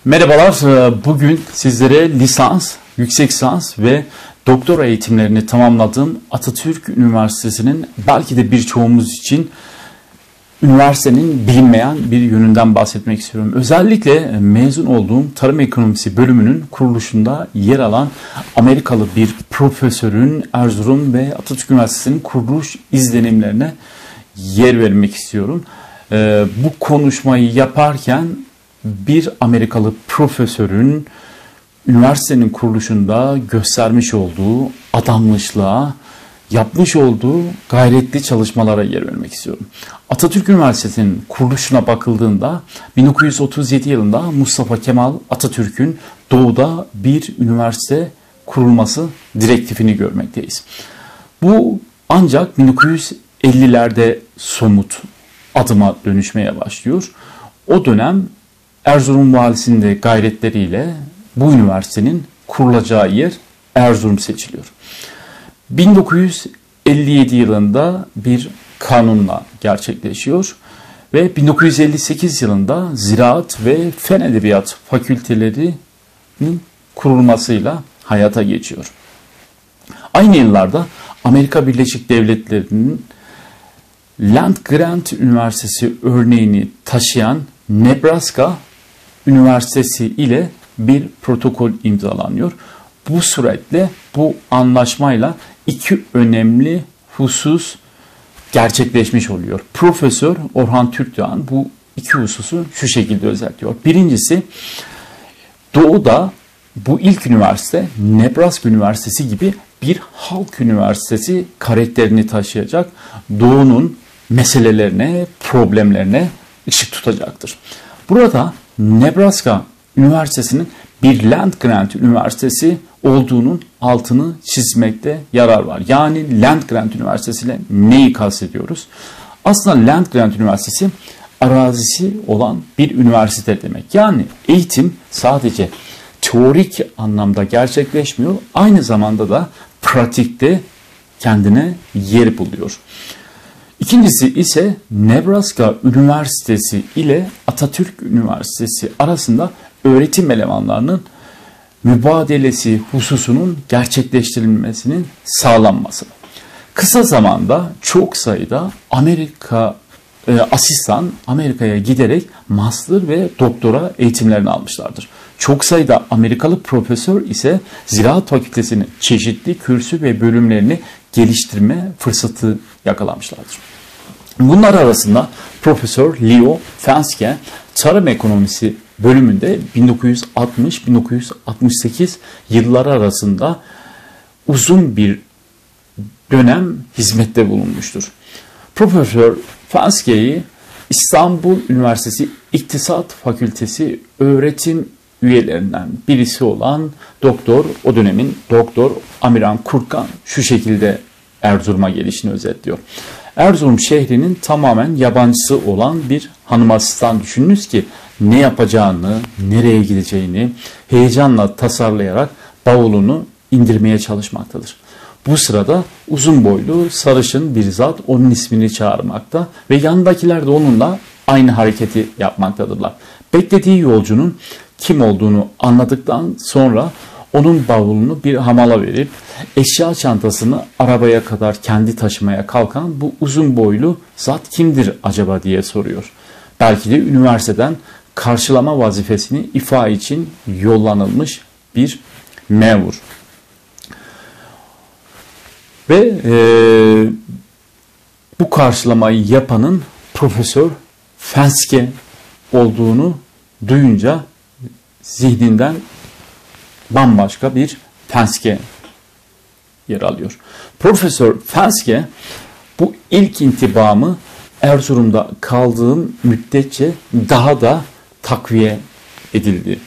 Merhabalar, bugün sizlere lisans, yüksek lisans ve doktora eğitimlerini tamamladığım Atatürk Üniversitesi'nin belki de birçoğumuz için üniversitenin bilinmeyen bir yönünden bahsetmek istiyorum. Özellikle mezun olduğum tarım ekonomisi bölümünün kuruluşunda yer alan Amerikalı bir profesörün Erzurum ve Atatürk Üniversitesi'nin kuruluş izlenimlerine yer vermek istiyorum. Bu konuşmayı yaparken bir Amerikalı profesörün üniversitenin kuruluşunda göstermiş olduğu adanmışlığa, yapmış olduğu gayretli çalışmalara yer vermek istiyorum. Atatürk Üniversitesi'nin kuruluşuna bakıldığında 1937 yılında Mustafa Kemal Atatürk'ün doğuda bir üniversite kurulması direktifini görmekteyiz. Bu ancak 1950'lerde somut adıma dönüşmeye başlıyor. O dönem Erzurum valisinin de gayretleriyle bu üniversitenin kurulacağı yer Erzurum seçiliyor. 1957 yılında bir kanunla gerçekleşiyor ve 1958 yılında Ziraat ve Fen Edebiyat fakültelerinin kurulmasıyla hayata geçiyor. Aynı yıllarda Amerika Birleşik Devletleri'nin Land Grant Üniversitesi örneğini taşıyan Nebraska Üniversitesi ile bir protokol imzalanıyor. Bu suretle, bu anlaşmayla iki önemli husus gerçekleşmiş oluyor. Profesör Orhan Türkdoğan bu iki hususu şu şekilde özetliyor. Birincisi, Doğu'da bu ilk üniversite Nebraska Üniversitesi gibi bir halk üniversitesi karakterini taşıyacak, Doğu'nun meselelerine, problemlerine ışık tutacaktır. Burada Nebraska Üniversitesi'nin bir Land Grant Üniversitesi olduğunun altını çizmekte yarar var. Yani Land Grant Üniversitesi ile neyi kastediyoruz? Aslında Land Grant Üniversitesi arazisi olan bir üniversite demek. Yani eğitim sadece teorik anlamda gerçekleşmiyor, aynı zamanda da pratikte kendine yer buluyor. İkincisi ise Nebraska Üniversitesi ile Atatürk Üniversitesi arasında öğretim elemanlarının mübadelesi hususunun gerçekleştirilmesinin sağlanması. Kısa zamanda çok sayıda asistan Amerika'ya giderek master ve doktora eğitimlerini almışlardır. Çok sayıda Amerikalı profesör ise Ziraat Fakültesi'nin çeşitli kürsü ve bölümlerini geliştirme fırsatı yakalamışlardır. Bunlar arasında Profesör Leo Fenske tarım ekonomisi bölümünde 1960-1968 yılları arasında uzun bir dönem hizmette bulunmuştur. Profesör Fenske'yi İstanbul Üniversitesi İktisat Fakültesi öğretim üyelerinden birisi olan o dönemin Doktor Amiran Kurtkan şu şekilde Erzurum'a gelişini özetliyor. Erzurum şehrinin tamamen yabancısı olan bir hanım asistan düşününüz ki ne yapacağını, nereye gideceğini heyecanla tasarlayarak bavulunu indirmeye çalışmaktadır. Bu sırada uzun boylu, sarışın bir zat onun ismini çağırmakta ve yanındakiler de onunla aynı hareketi yapmaktadırlar. Beklediği yolcunun kim olduğunu anladıktan sonra onun bavulunu bir hamala verip eşya çantasını arabaya kadar kendi taşımaya kalkan bu uzun boylu zat kimdir acaba diye soruyor. Belki de üniversiteden karşılama vazifesini ifa için yollanılmış bir memur. Ve bu karşılamayı yapanın Profesör Fenske olduğunu duyunca zihninden bambaşka bir Fenske yer alıyor. Profesör Fenske bu ilk intibamı Erzurum'da kaldığım müddetçe daha da takviye edildi.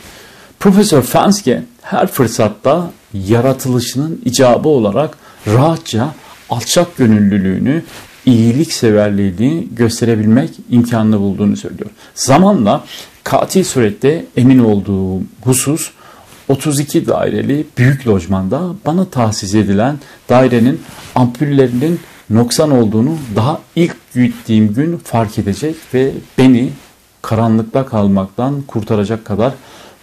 Profesör Fenske her fırsatta yaratılışının icabı olarak rahatça alçak gönüllülüğünü, iyilikseverliğini gösterebilmek imkanını bulduğunu söylüyor. Zamanla katil surette emin olduğu husus 32 daireli büyük lojmanda bana tahsis edilen dairenin ampullerinin noksan olduğunu daha ilk gittiğim gün fark edecek ve beni karanlıkta kalmaktan kurtaracak kadar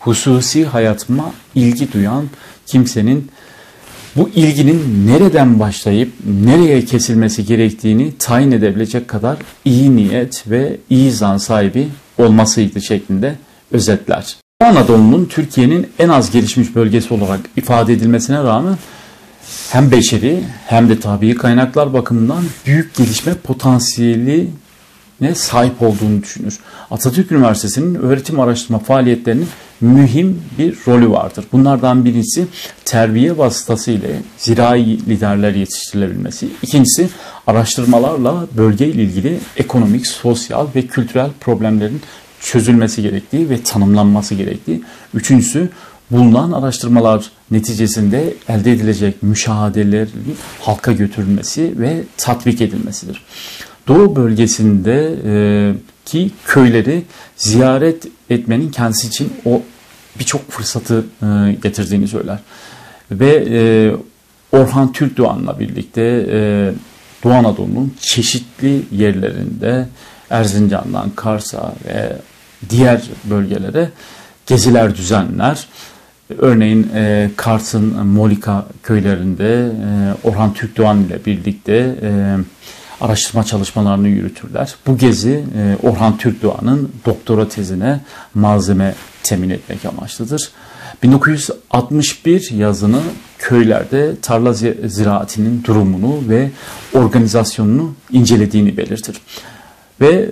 hususi hayatıma ilgi duyan kimsenin bu ilginin nereden başlayıp nereye kesilmesi gerektiğini tayin edebilecek kadar iyi niyet ve iyi zan sahibi olmasıydı şeklinde özetler. Anadolu'nun Türkiye'nin en az gelişmiş bölgesi olarak ifade edilmesine rağmen hem beşeri hem de tabii kaynaklar bakımından büyük gelişme potansiyeline sahip olduğunu düşünür. Atatürk Üniversitesi'nin öğretim araştırma faaliyetlerinin mühim bir rolü vardır. Bunlardan birincisi terbiye vasıtasıyla zirai liderler yetiştirilebilmesi. İkincisi araştırmalarla bölgeyle ilgili ekonomik, sosyal ve kültürel problemlerin çözülmesi gerektiği ve tanımlanması gerektiği. Üçüncüsü bulunan araştırmalar neticesinde elde edilecek müşahedelerin halka götürülmesi ve tatbik edilmesidir. Doğu bölgesindeki köyleri ziyaret etmenin kendisi için o birçok fırsatı getirdiğini söyler. Ve Orhan Türkdoğan'la birlikte Doğu Anadolu'nun çeşitli yerlerinde Erzincan'dan Kars'a ve diğer bölgelere geziler düzenler. Örneğin Kars'ın Molika köylerinde Orhan Türkdoğan ile birlikte araştırma çalışmalarını yürütürler. Bu gezi Orhan Türkdoğan'ın doktora tezine malzeme temin etmek amaçlıdır. 1961 yazını köylerde tarla ziraatinin durumunu ve organizasyonunu incelediğini belirtir. Ve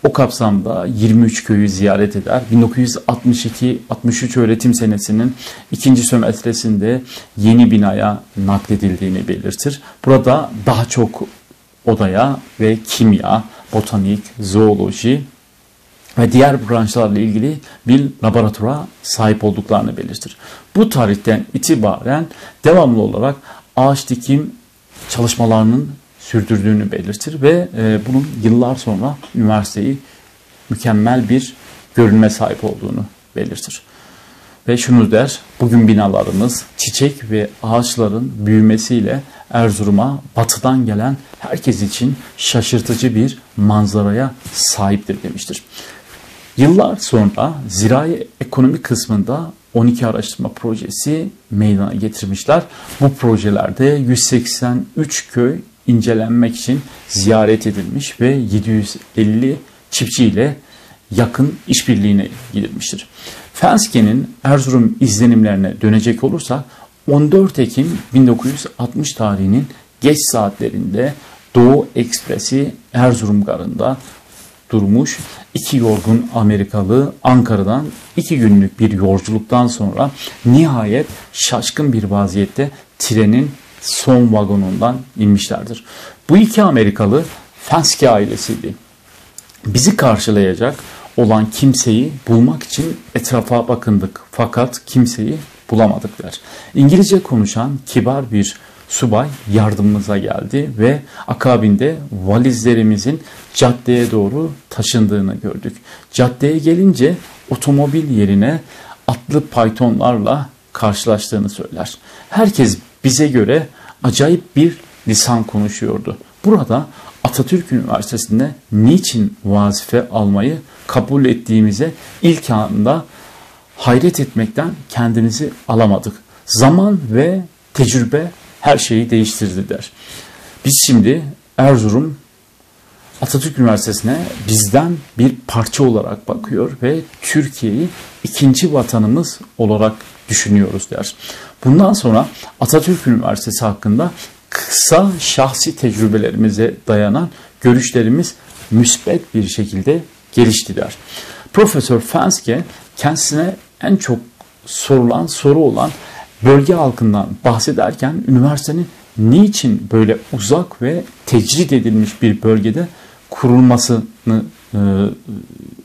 o kapsamda 23 köyü ziyaret eder. 1962-63 öğretim senesinin ikinci sömetresinde yeni binaya nakledildiğini belirtir. Burada daha çok odaya ve kimya, botanik, zooloji ve diğer branşlarla ilgili bir laboratuvara sahip olduklarını belirtir. Bu tarihten itibaren devamlı olarak ağaç dikim çalışmalarının sürdürdüğünü belirtir ve bunun yıllar sonra üniversiteyi mükemmel bir görünme sahip olduğunu belirtir. Ve şunu der, bugün binalarımız çiçek ve ağaçların büyümesiyle Erzurum'a batıdan gelen herkes için şaşırtıcı bir manzaraya sahiptir demiştir. Yıllar sonra zirai ekonomi kısmında 12 araştırma projesi meydana getirmişler. Bu projelerde 183 köy incelenmek için ziyaret edilmiş ve 750 çiftçiyle yakın işbirliğine gidilmiştir. Fenske'nin Erzurum izlenimlerine dönecek olursak 14 Ekim 1960 tarihinin geç saatlerinde Doğu Ekspresi Erzurum garında durmuş. İki yorgun Amerikalı Ankara'dan 2 günlük bir yolculuktan sonra nihayet şaşkın bir vaziyette trenin son vagonundan inmişlerdir. Bu iki Amerikalı Fenske ailesiydi. Bizi karşılayacak olan kimseyi bulmak için etrafa bakındık fakat kimseyi bulamadık der. İngilizce konuşan kibar bir subay yardımımıza geldi ve akabinde valizlerimizin caddeye doğru taşındığını gördük. Caddeye gelince otomobil yerine atlı paytonlarla karşılaştığını söyler. Herkes bize göre acayip bir lisan konuşuyordu. Burada Atatürk Üniversitesi'nde niçin vazife almayı kabul ettiğimize ilk anda hayret etmekten kendimizi alamadık. Zaman ve tecrübe her şeyi değiştirdi der. Biz şimdi Erzurum Atatürk Üniversitesi'ne bizden bir parça olarak bakıyor ve Türkiye'yi ikinci vatanımız olarak düşünüyoruz der. Bundan sonra Atatürk Üniversitesi hakkında kısa şahsi tecrübelerimize dayanan görüşlerimiz müsbet bir şekilde gelişti der. Profesör Fenske kendisine en çok sorulan soru olan bölge halkından bahsederken üniversitenin niçin böyle uzak ve tecrit edilmiş bir bölgede kurulmasını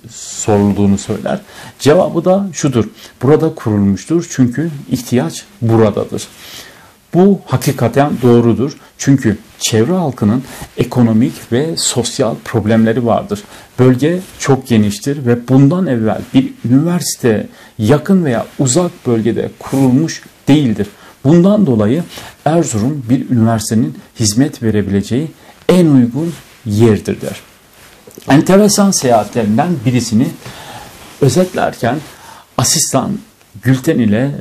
sorulduğunu söyler. Cevabı da şudur. Burada kurulmuştur çünkü ihtiyaç buradadır. Bu hakikaten doğrudur. Çünkü çevre halkının ekonomik ve sosyal problemleri vardır. Bölge çok geniştir ve bundan evvel bir üniversite yakın veya uzak bölgede kurulmuş değildir. Bundan dolayı Erzurum bir üniversitenin hizmet verebileceği en uygun yerdir der. Enteresan seyahatlerinden birisini özetlerken Asistan Gülten ile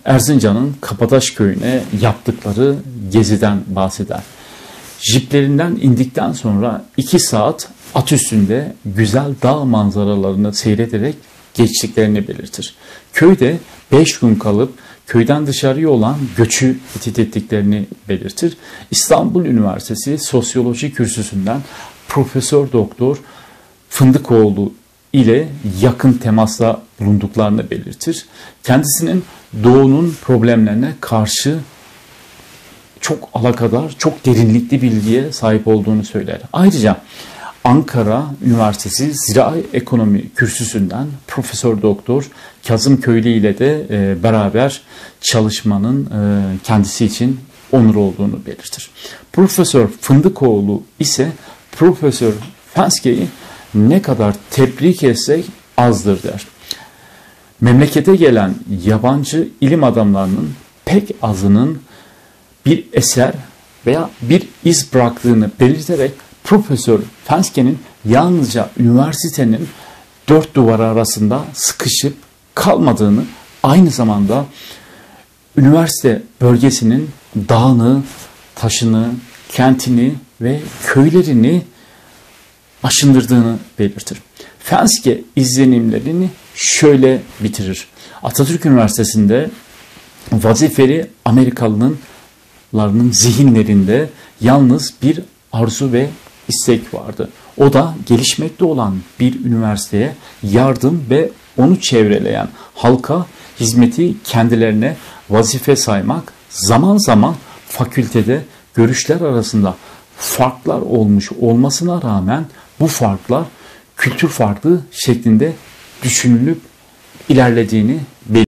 Erzincan'ın Kapataş köyüne yaptıkları geziden bahseder. Jiplerinden indikten sonra 2 saat at üstünde güzel dağ manzaralarını seyrederek geçtiklerini belirtir. Köyde 5 gün kalıp köyden dışarıya olan göçü tehdit ettiklerini belirtir. İstanbul Üniversitesi Sosyoloji Kürsüsü'nden Profesör Doktor Fındıkoğlu ile yakın temasta bulunduklarını belirtir. Kendisinin doğunun problemlerine karşı çok alakadar, çok derinlikli bilgiye sahip olduğunu söyler. Ayrıca Ankara Üniversitesi Zirai Ekonomi Kürsüsü'nden Profesör Doktor Kazım Köylü ile de beraber çalışmanın kendisi için onur olduğunu belirtir. Profesör Fındıkoğlu ise Profesör Fenske'yi ne kadar tebrik etsek azdır der. Memlekete gelen yabancı ilim adamlarının pek azının bir eser veya bir iz bıraktığını belirterek Profesör Fenske'nin yalnızca üniversitenin 4 duvarı arasında sıkışıp kalmadığını, aynı zamanda üniversite bölgesinin dağını, taşını, kentini ve köylerini aşındırdığını belirtir. Fenske izlenimlerini şöyle bitirir. Atatürk Üniversitesi'nde vazifeli Amerikalıların zihinlerinde yalnız bir arzu ve istek vardı. O da gelişmekte olan bir üniversiteye yardım ve onu çevreleyen halka hizmeti kendilerine vazife saymak, zaman zaman fakültede görüşler arasında farklar olmuş olmasına rağmen bu farklar kültür farklı şeklinde düşünülüp ilerlediğini belirtir.